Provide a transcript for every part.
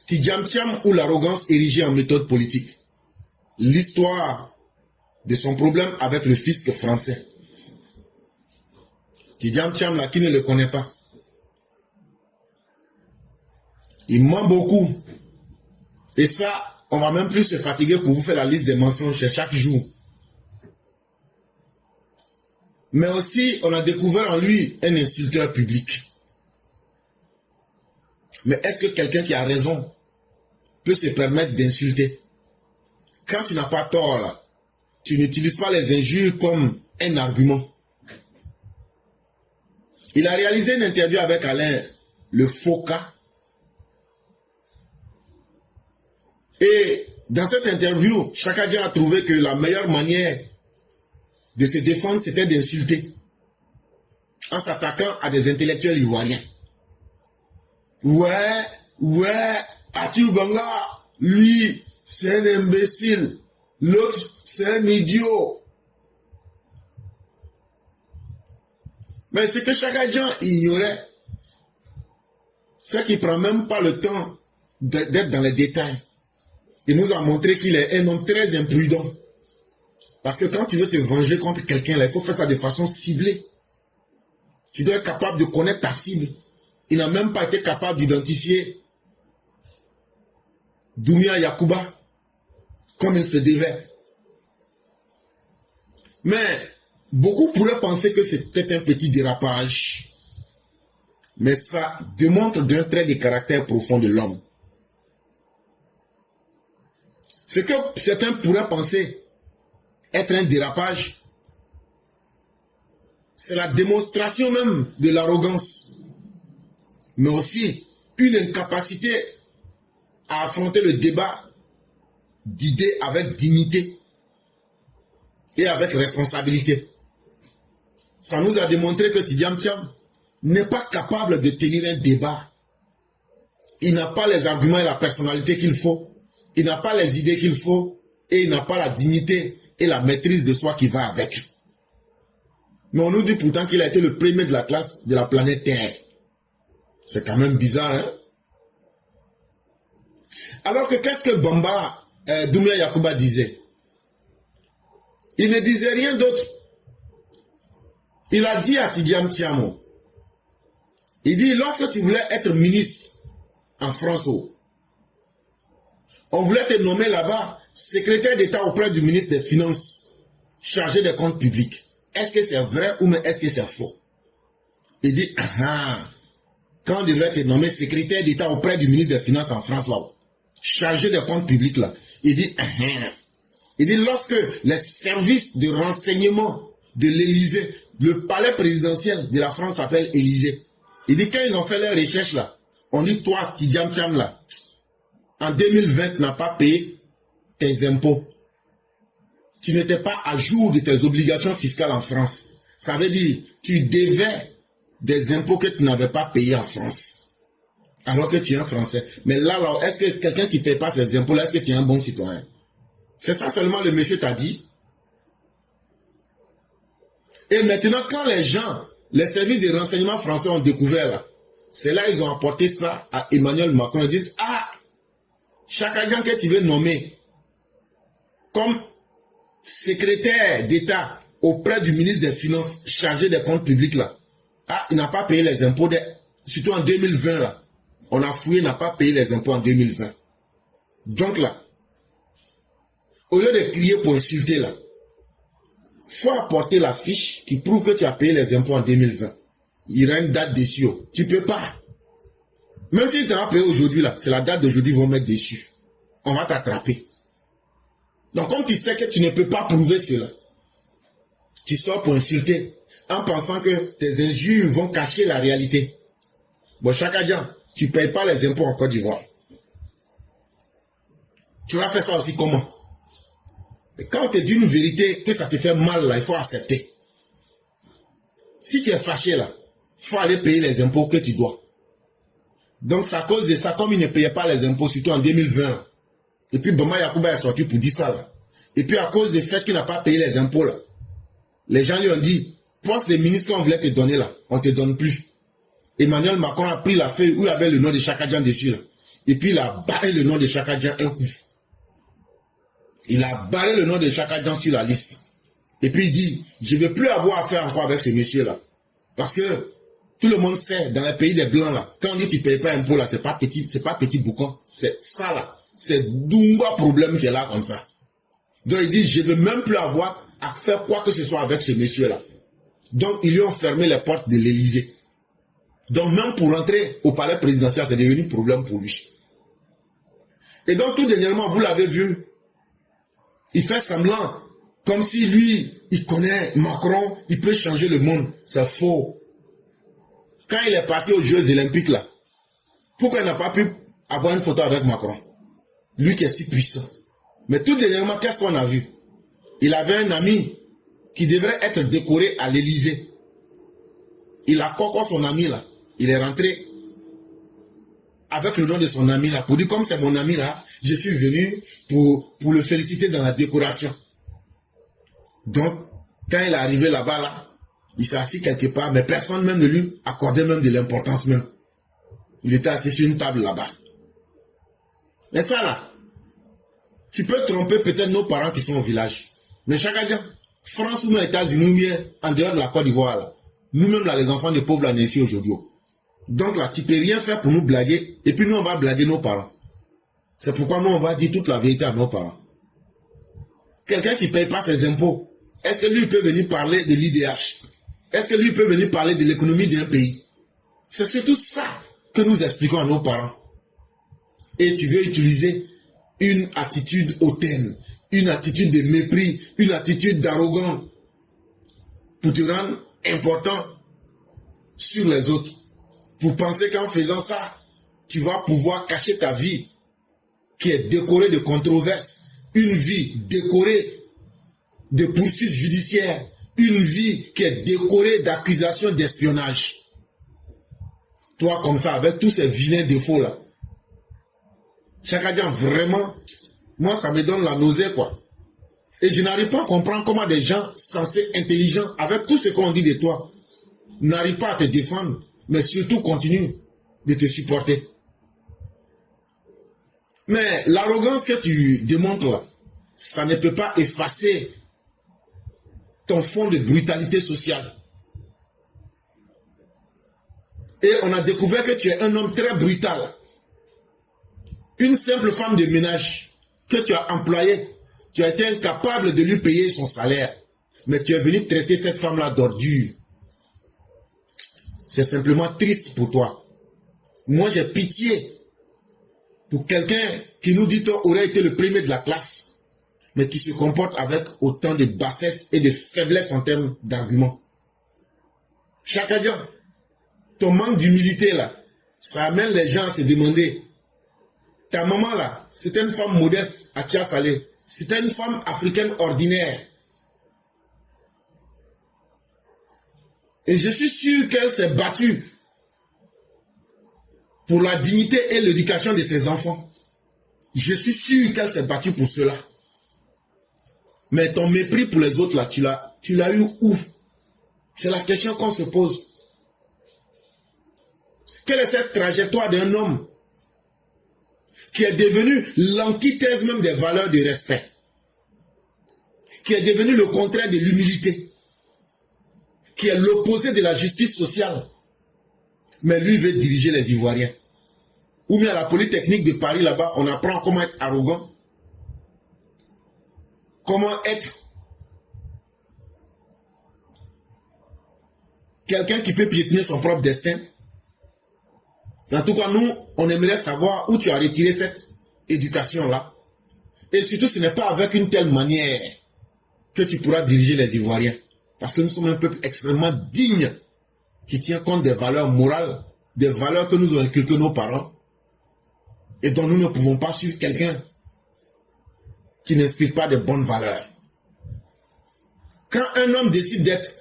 Tidjam Thiam ou l'arrogance érigée en méthode politique. L'histoire de son problème avec le fisc français. Tidjam Thiam là, qui ne le connaît pas. Il ment beaucoup. Et ça, on va même plus se fatiguer pour vous faire la liste des mensonges chaque jour. Mais aussi, on a découvert en lui un insulteur public. Mais est-ce que quelqu'un qui a raison peut se permettre d'insulter? Quand tu n'as pas tort, là, tu n'utilises pas les injures comme un argument. Il a réalisé une interview avec Alain le Foucault. Et dans cette interview, Chakadjan a trouvé que la meilleure manière de se défendre, c'était d'insulter. En s'attaquant à des intellectuels ivoiriens. Ouais, Atiu Banga, lui, c'est un imbécile. L'autre, c'est un idiot. Mais ce que Chakadjan ignorait, c'est qu'il ne prend même pas le temps d'être dans les détails. Il nous a montré qu'il est un homme très imprudent. Parce que quand tu veux te venger contre quelqu'un, il faut faire ça de façon ciblée. Tu dois être capable de connaître ta cible. Il n'a même pas été capable d'identifier Doumbia Yacouba comme il se devait. Mais beaucoup pourraient penser que c'était un petit dérapage. Mais ça démontre d'un trait de caractère profond de l'homme. Ce que certains pourraient penser être un dérapage, c'est la démonstration même de l'arrogance, mais aussi une incapacité à affronter le débat d'idées avec dignité et avec responsabilité. Ça nous a démontré que Tidjam Thiam n'est pas capable de tenir un débat. Il n'a pas les arguments et la personnalité qu'il faut. Il n'a pas les idées qu'il faut. Et il n'a pas la dignité et la maîtrise de soi qui va avec. Mais on nous dit pourtant qu'il a été le premier de la classe de la planète Terre. C'est quand même bizarre, hein? Alors que qu'est-ce que Doumbia Yacouba disait? Il ne disait rien d'autre. Il a dit à Tidjam Thiam, il dit, lorsque tu voulais être ministre en France, on voulait te nommer là-bas secrétaire d'État auprès du ministre des Finances, chargé des comptes publics. Est-ce que c'est vrai ou est-ce que c'est faux? Il dit, quand on devrait te nommer secrétaire d'État auprès du ministre des Finances en France, là, chargé des comptes publics, là, il dit, lorsque les services de renseignement de l'Élysée, le palais présidentiel de la France s'appelle Élysée, il dit, quand ils ont fait leurs recherches, là, on dit, toi, Tidjam Thiam, là, en 2020, tu n'as pas payé tes impôts. Tu n'étais pas à jour de tes obligations fiscales en France. Ça veut dire, tu devais des impôts que tu n'avais pas payés en France. Alors que tu es un Français. Mais là, est-ce que quelqu'un qui ne paye pas ses impôts, là, est-ce que tu es un bon citoyen? C'est ça seulement le monsieur t'a dit. Et maintenant, quand les gens, les services de renseignement français ont découvert là, c'est là ils ont apporté ça à Emmanuel Macron. Ils disent, chaque agent que tu veux nommer comme secrétaire d'État auprès du ministre des Finances chargé des comptes publics là, il n'a pas payé les impôts, surtout en 2020 là. On a fouillé, il n'a pas payé les impôts en 2020. Donc là, au lieu de crier pour insulter là, faut apporter la fiche qui prouve que tu as payé les impôts en 2020. Il y aura une date dessus. Tu peux pas. Même si tu as payé aujourd'hui là, c'est la date d'aujourd'hui qu'ils vont mettre dessus. On va t'attraper. Donc comme tu sais que tu ne peux pas prouver cela, tu sors pour insulter en pensant que tes injures vont cacher la réalité. Bon, Chakadjan, tu ne payes pas les impôts en Côte d'Ivoire. Tu vas faire ça aussi comment? Et quand on te dit une vérité, que ça te fait mal là, il faut accepter. Si tu es fâché là, il faut aller payer les impôts que tu dois. Donc c'est à cause de ça, comme il ne payait pas les impôts, surtout en 2020, et puis Doumbia Yacouba est sorti pour dire ça là. Et puis à cause du fait qu'il n'a pas payé les impôts là, les gens lui ont dit, poste de ministre qu'on voulait te donner là, on ne te donne plus. Emmanuel Macron a pris la feuille où il y avait le nom de Chakadjan dessus là. Et puis il a barré le nom de Chaka Dian un coup. Il a barré le nom de Chaka Dian sur la liste. Et puis il dit, je ne veux plus avoir affaire encore avec ce monsieur-là. Parce que tout le monde sait, dans les pays des Blancs, là, quand on dit tu ne payes pas impôt, là, c'est pas petit boucan. C'est ça, là. C'est Dumba problème qui est là comme ça. Donc il dit, je ne veux même plus avoir à faire quoi que ce soit avec ce monsieur-là. Donc ils lui ont fermé les portes de l'Élysée. Donc même pour rentrer au palais présidentiel, c'est devenu un problème pour lui. Et donc tout dernièrement, vous l'avez vu, il fait semblant, comme si lui, il connaît Macron, il peut changer le monde. C'est faux. Quand il est parti aux Jeux Olympiques là, pourquoi il n'a pas pu avoir une photo avec Macron? Lui qui est si puissant. Mais tout dernièrement, qu'est-ce qu'on a vu? Il avait un ami qui devrait être décoré à l'Élysée. Il a coco son ami là. Il est rentré avec le nom de son ami là. Pour dire comme c'est mon ami là, je suis venu pour le féliciter dans la décoration. Donc, quand il est arrivé là-bas là, il s'est assis quelque part, mais personne même ne lui accordait même de l'importance même. Il était assis sur une table là-bas. Mais ça là, tu peux tromper peut-être nos parents qui sont au village. Mais chaque jour, France ou États-Unis, en dehors de la Côte d'Ivoire là, nous-mêmes là, les enfants des pauvres là, on est ici aujourd'hui. Donc là, tu ne peux rien faire pour nous blaguer, et puis nous on va blaguer nos parents. C'est pourquoi nous on va dire toute la vérité à nos parents. Quelqu'un qui ne paye pas ses impôts, est-ce que lui peut venir parler de l'IDH? Est-ce que lui peut venir parler de l'économie d'un pays? C'est surtout ça que nous expliquons à nos parents. Et tu veux utiliser une attitude hautaine, une attitude de mépris, une attitude d'arrogance pour te rendre important sur les autres. Pour penser qu'en faisant ça, tu vas pouvoir cacher ta vie qui est décorée de controverses, une vie décorée de poursuites judiciaires, une vie qui est décorée d'accusations d'espionnage. Toi comme ça, avec tous ces vilains défauts là, Chaka Dian, vraiment, moi ça me donne la nausée quoi. Et je n'arrive pas à comprendre comment des gens censés intelligents, avec tout ce qu'on dit de toi, n'arrivent pas à te défendre, mais surtout continuent de te supporter. Mais l'arrogance que tu démontres là, ça ne peut pas effacer ton fond de brutalité sociale. Et on a découvert que tu es un homme très brutal. Une simple femme de ménage que tu as employée, tu as été incapable de lui payer son salaire. Mais tu es venu traiter cette femme-là d'ordure. C'est simplement triste pour toi. Moi, j'ai pitié pour quelqu'un qui nous dit qu'on aurait été le premier de la classe, mais qui se comporte avec autant de bassesse et de faiblesse en termes d'arguments. Chaka Dian, ton manque d'humilité là, ça amène les gens à se demander, ta maman là, c'était une femme modeste à Tia Salé, c'était une femme africaine ordinaire. Et je suis sûr qu'elle s'est battue pour la dignité et l'éducation de ses enfants. Je suis sûr qu'elle s'est battue pour cela. Mais ton mépris pour les autres là, tu l'as eu où? C'est la question qu'on se pose. Quelle est cette trajectoire d'un homme qui est devenu l'antithèse même des valeurs de respect, qui est devenu le contraire de l'humilité, qui est l'opposé de la justice sociale, mais lui veut diriger les Ivoiriens. Ou bien à la Polytechnique de Paris là-bas, on apprend comment être arrogant, comment être quelqu'un qui peut piétiner son propre destin. En tout cas, nous, on aimerait savoir où tu as retiré cette éducation-là. Et surtout, ce n'est pas avec une telle manière que tu pourras diriger les Ivoiriens. Parce que nous sommes un peuple extrêmement digne, qui tient compte des valeurs morales, des valeurs que nous ont inculquées nos parents, et dont nous ne pouvons pas suivre quelqu'un qui n'explique pas de bonnes valeurs. Quand un homme décide d'être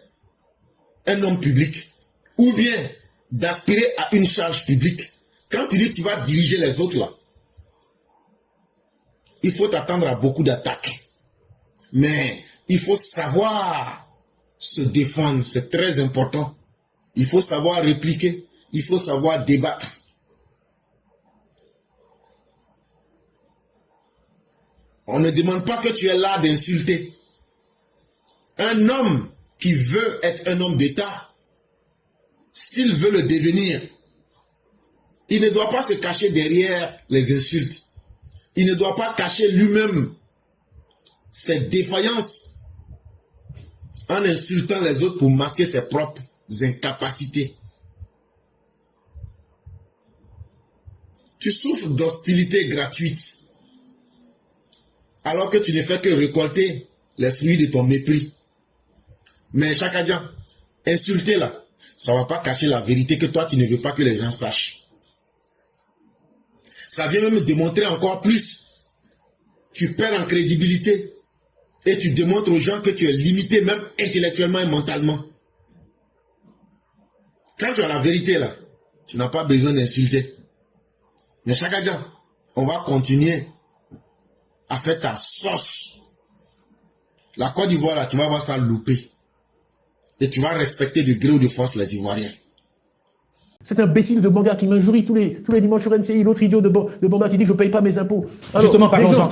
un homme public, ou bien d'aspirer à une charge publique, quand tu dis que tu vas diriger les autres là, il faut t'attendre à beaucoup d'attaques. Mais il faut savoir se défendre, c'est très important. Il faut savoir répliquer, il faut savoir débattre. On ne demande pas que tu es là d'insulter. Un homme qui veut être un homme d'État, s'il veut le devenir, il ne doit pas se cacher derrière les insultes. Il ne doit pas cacher lui-même ses défaillances en insultant les autres pour masquer ses propres incapacités. Tu souffres d'hostilité gratuite alors que tu ne fais que récolter les fruits de ton mépris. Mais Chaka, insulter là, ça ne va pas cacher la vérité que toi tu ne veux pas que les gens sachent. Ça vient même démontrer encore plus. Tu perds en crédibilité et tu démontres aux gens que tu es limité même intellectuellement et mentalement. Quand tu as la vérité là, tu n'as pas besoin d'insulter. Mais Chaka, on va continuer à faire ta sauce. La Côte d'Ivoire là, tu vas voir ça louper. Et tu vas respecter de gré ou de force les Ivoiriens. Cet imbécile de Banga qui m'injurie tous les dimanches sur NCI, l'autre idiot de Banga qui dit que je ne paye pas mes impôts. Alors, justement, parlons-en.